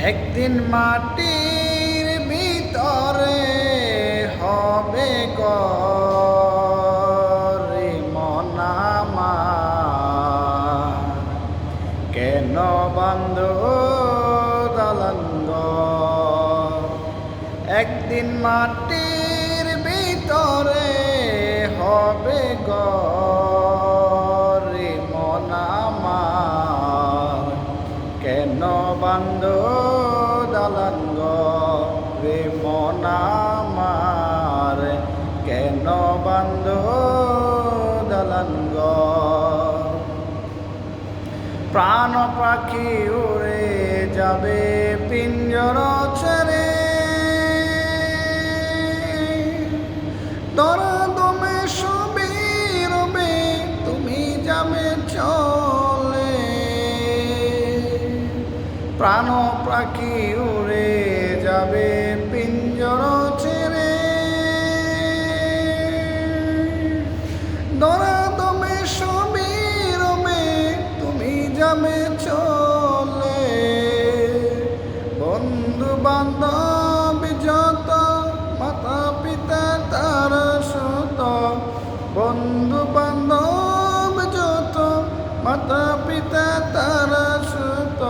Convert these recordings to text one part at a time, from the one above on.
একদিন মাটির ভিতরে হবে ঘর রে মন আমার। কেন বান্ধ দালান ঘর? একদিন মাটির ভিতরে হবে ঘর রে মন আমার। কেন বান্ধ দালান ঘর রে মন আমার? কেন বান্ধ দালান ঘর? প্রাণ পাখি উড়ে যাবে পিঞ্জর ছেড়ে, দমে সবই রবে তুমি যাবে চলে। প্রাণ পাখি উড়ে যাবে পিঞ্জর ছেড়ে, দমে সবই রবে তুমি যাবে চলে। বন্ধু বান্ধব যত মাতা পিতা তার সুত, বন্ধু বান্ধব যত মাতা পিতা তার সুত,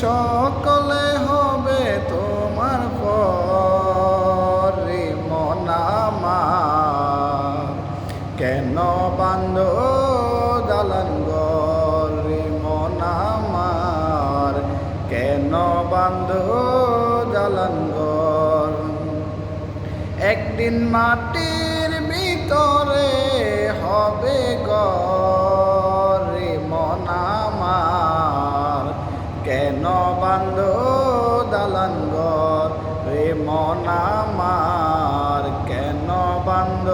সকলে হবে তোমার পর রে মন আমার। কেন বান্ধ দালান ঘর রে মন আমার? কেন বান্ধ দালান ঘর? একদিন মাটির ভিতরে হবে ঘর রে মন আমার। কেন বান্ধ দালান ঘর রে মন আমার? কেন বান্ধ